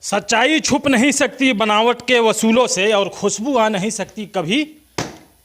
सच्चाई छुप नहीं सकती बनावट के वसूलों से, और खुशबू आ नहीं सकती कभी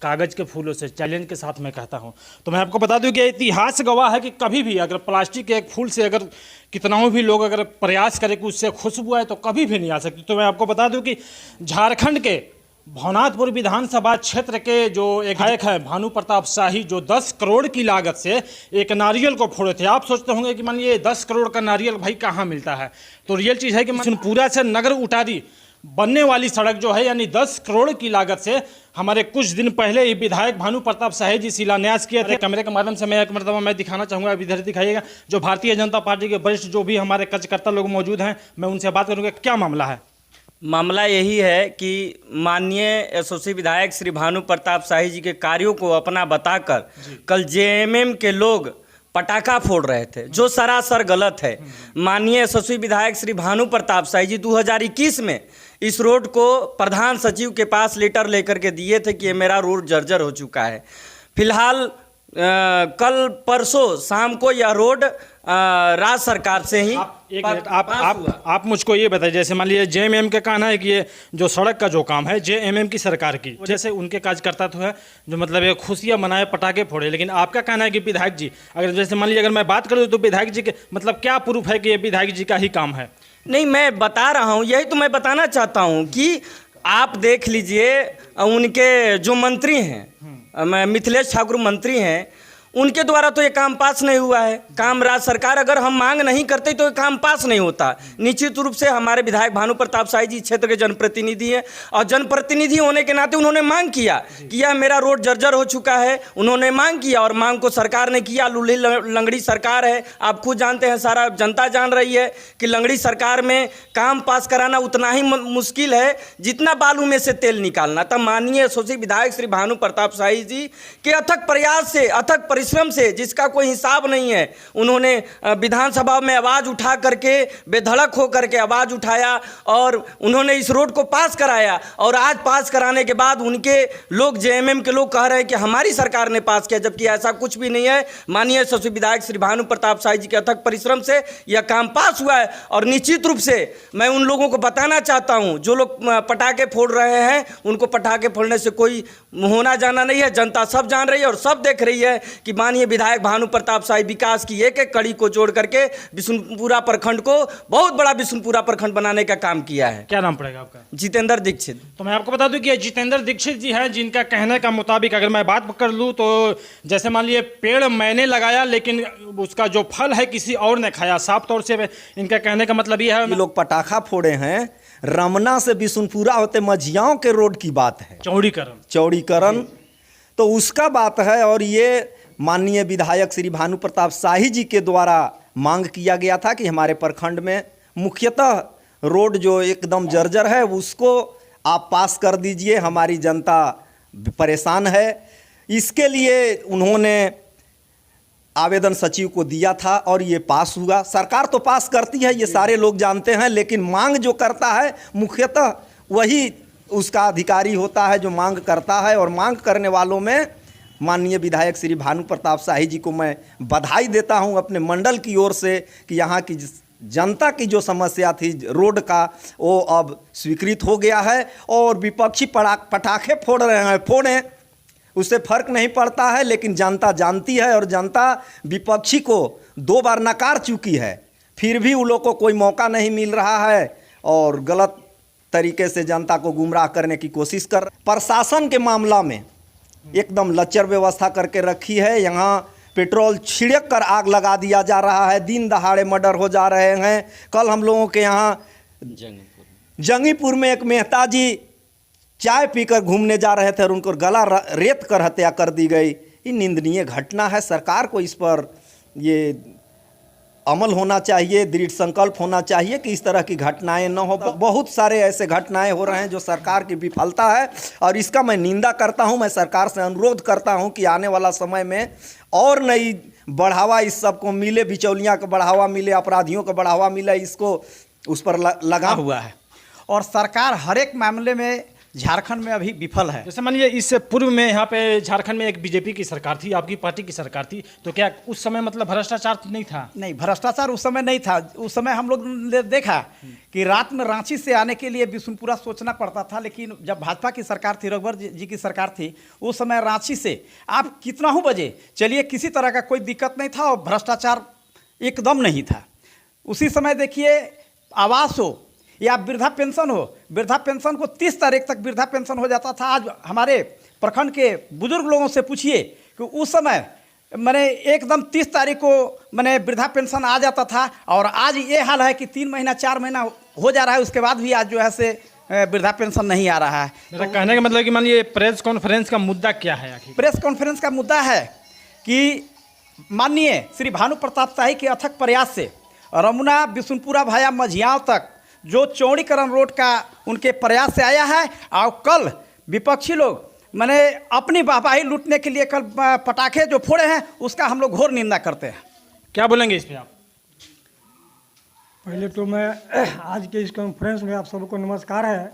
कागज़ के फूलों से। चैलेंज के साथ मैं कहता हूं। तो मैं आपको बता दूं कि इतिहास गवाह है कि कभी भी अगर प्लास्टिक के एक फूल से अगर कितनाओं भी लोग अगर प्रयास करें कि उससे खुशबू आए तो कभी भी नहीं आ सकती। तो मैं आपको बता दूं कि झारखंड के भवनाथपुर विधानसभा क्षेत्र के जो एक विधायक है भानु प्रताप शाही, जो 10 करोड़ की लागत से एक नारियल को फोड़े थे। आप सोचते होंगे कि मानिए 10 करोड़ का नारियल भाई कहाँ मिलता है, तो रियल चीज़ है कि बिशुनपुरा से नगर उटारी बनने वाली सड़क जो है यानी 10 करोड़ की लागत से हमारे कुछ दिन पहले ही विधायक भानु प्रताप शाही जी शिलान्यास किए थे। कैमरे के माध्यम से मैं एक मरतबा मैं दिखाना चाहूँगा, इधर दिखाइएगा। जो भारतीय जनता पार्टी के वरिष्ठ जो भी हमारे कार्यकर्ता लोग मौजूद हैं, मैं उनसे बात करूँगा क्या मामला है। मामला यही है कि माननीय एसओसी विधायक श्री भानु प्रताप शाही जी के कार्यों को अपना बताकर कल जेएमएम के लोग पटाखा फोड़ रहे थे, जो सरासर गलत है। माननीय एसओसी विधायक श्री भानु प्रताप शाही जी 2021 में इस रोड को प्रधान सचिव के पास लेटर लेकर के दिए थे कि ये मेरा रोड जर्जर हो चुका है। फिलहाल कल परसों शाम को यह रोड राज्य सरकार से ही एक मिनट आप मुझको ये बताइए, जैसे मान लीजिए जेएमएम का कहना है कि ये जो सड़क का जो काम है जेएमएम की सरकार की, जैसे उनके कार्यकर्ता तो है जो मतलब ये खुशियाँ मनाए पटाखे फोड़े, लेकिन आपका कहना है कि विधायक जी अगर जैसे मान लीजिए अगर मैं बात करूँ तो विधायक जी के मतलब क्या प्रूफ है कि ये विधायक जी का ही काम है। नहीं, मैं बता रहा हूँ, यही तो मैं बताना चाहता हूँ कि आप देख लीजिए उनके जो मंत्री हैं, मिथिलेश ठाकुर मंत्री हैं, उनके द्वारा तो ये काम पास नहीं हुआ है। काम राज्य सरकार अगर हम मांग नहीं करते तो ये काम पास नहीं होता। निश्चित रूप से हमारे विधायक भानु प्रताप शाही जी क्षेत्र के जनप्रतिनिधि हैं और जनप्रतिनिधि होने के नाते उन्होंने मांग किया कि यह मेरा रोड जर्जर हो चुका है। उन्होंने मांग किया और मांग को सरकार ने किया। लूली लंगड़ी सरकार है, आप खुद जानते हैं, सारा जनता जान रही है कि लंगड़ी सरकार में काम पास कराना उतना ही मुश्किल है जितना बालू में से तेल निकालना। तब माननीय एसओसी विधायक श्री भानु प्रताप शाही जी के अथक प्रयास से, अथक परिश्रम से, जिसका कोई हिसाब नहीं है, उन्होंने विधानसभा में आवाज़ उठा करके बेधड़क हो करके आवाज़ उठाया और उन्होंने इस रोड को पास कराया। और आज पास कराने के बाद उनके लोग जेएमएम के लोग कह रहे हैं कि हमारी सरकार ने पास किया, जबकि ऐसा कुछ भी नहीं है। माननीय एसओसी विधायक श्री भानु प्रताप शाही जी के अथक परिश्रम से यह काम पास हुआ है। और निश्चित रूप से मैं उन लोगों को बताना चाहता हूँ जो लोग पटाखे फोड़ रहे हैं, उनको पटाखे फोड़ने से कोई होना जाना नहीं है। जनता सब जान रही है और सब देख रही है कि माननीय विधायक भानु प्रताप शाही विकास की एक एक कड़ी को जोड़ करके बिशुनपुरा प्रखंड को बहुत बड़ा बिशुनपुरा प्रखंड बनाने का काम किया है। क्या नाम पड़ेगा आपका? जितेंद्र दीक्षित। तो मैं आपको बता दूं कि जितेंद्र दीक्षित जी हैं, जिनका कहने का मुताबिक अगर मैं बात कर लूं तो जैसे मान लीजिए पेड़ मैंने लगाया लेकिन उसका जो फल है किसी और ने खाया। साफ तौर से इनका कहने का मतलब ये है ये लोग पटाखा फोड़े हैं। रमना से बिशुनपुरा होते मझियाओं के रोड की बात है, चौड़ीकरण तो उसका बात है। और ये माननीय विधायक श्री भानु प्रताप शाही जी के द्वारा मांग किया गया था कि हमारे प्रखंड में मुख्यतः रोड जो एकदम जर्जर है उसको आप पास कर दीजिए, हमारी जनता परेशान है। इसके लिए उन्होंने आवेदन सचिव को दिया था और ये पास हुआ। सरकार तो पास करती है, ये सारे लोग जानते हैं, लेकिन मांग जो करता है मुख्यतः वही उसका अधिकारी होता है जो मांग करता है। और मांग करने वालों में माननीय विधायक श्री भानु प्रताप शाही जी को मैं बधाई देता हूं अपने मंडल की ओर से कि यहाँ की जनता की जो समस्या थी रोड का वो अब स्वीकृत हो गया है। और विपक्षी पटाखे फोड़ रहे हैं, फोड़ें, उससे फर्क नहीं पड़ता है, लेकिन जनता जानती है और जनता विपक्षी को 2 बार नकार चुकी है, फिर भी उन लोग को कोई मौका नहीं मिल रहा है और गलत तरीके से जनता को गुमराह करने की कोशिश कर। प्रशासन के मामला में एकदम लचर व्यवस्था करके रखी है। यहाँ पेट्रोल छिड़क कर आग लगा दिया जा रहा है, दिन दहाड़े मर्डर हो जा रहे हैं। कल हम लोगों के यहाँ जंगीपुर में एक मेहता जी चाय पीकर घूमने जा रहे थे और उनको गला रेत कर हत्या कर दी गई। ये निंदनीय घटना है। सरकार को इस पर ये अमल होना चाहिए, दृढ़ संकल्प होना चाहिए कि इस तरह की घटनाएं न हो। बहुत सारे ऐसे घटनाएं हो रहे हैं जो सरकार की विफलता है और इसका मैं निंदा करता हूं। मैं सरकार से अनुरोध करता हूं कि आने वाला समय में और नई बढ़ावा इस सब को मिले, बिचौलियां को बढ़ावा मिले, अपराधियों को बढ़ावा मिले, इसको उस पर लगा हुआ है। और सरकार हर एक मामले में झारखंड में अभी विफल है। जैसे मानिए इससे पूर्व में यहाँ पे झारखंड में एक बीजेपी की सरकार थी, आपकी पार्टी की सरकार थी, तो क्या उस समय मतलब भ्रष्टाचार नहीं था? नहीं, भ्रष्टाचार उस समय नहीं था। उस समय हम लोग ने देखा कि रात में रांची से आने के लिए बिशुनपुरा सोचना पड़ता था, लेकिन जब भाजपा की सरकार थी, रघुवर जी की सरकार थी, उस समय रांची से आप कितना हो बजे चलिए, किसी तरह का कोई दिक्कत नहीं था और भ्रष्टाचार एकदम नहीं था। उसी समय देखिए आवास हो या वृद्धा पेंशन हो, वृद्धा पेंशन को 30 तारीख तक वृद्धा पेंशन हो जाता था। आज हमारे प्रखंड के बुजुर्ग लोगों से पूछिए कि उस समय मैंने एकदम 30 तारीख को मैंने वृद्धा पेंशन आ जाता था, और आज ये हाल है कि 3 महीना 4 महीना हो जा रहा है, उसके बाद भी आज जो है से वृद्धा पेंशन नहीं आ रहा है। मेरा कहने का मतलब कि मान लीजिए प्रेस कॉन्फ्रेंस का मुद्दा क्या है आखिर? प्रेस कॉन्फ्रेंस का मुद्दा है कि माननीय श्री भानु प्रताप शाही के अथक प्रयास से रमुना बिशुनपुरा भाया मझियाँव तक जो चौड़ीकरण रोड का उनके प्रयास से आया है, और कल विपक्षी लोग मैंने अपनी वाहवाही लूटने के लिए कल पटाखे जो फोड़े हैं, उसका हम लोग घोर निंदा करते हैं। क्या बोलेंगे इस पे आप? पहले तो मैं आज के इस कॉन्फ्रेंस में आप सबको नमस्कार है।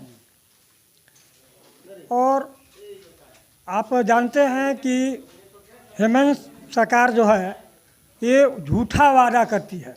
और आप जानते हैं कि हेमंत सरकार जो है ये झूठा वादा करती है।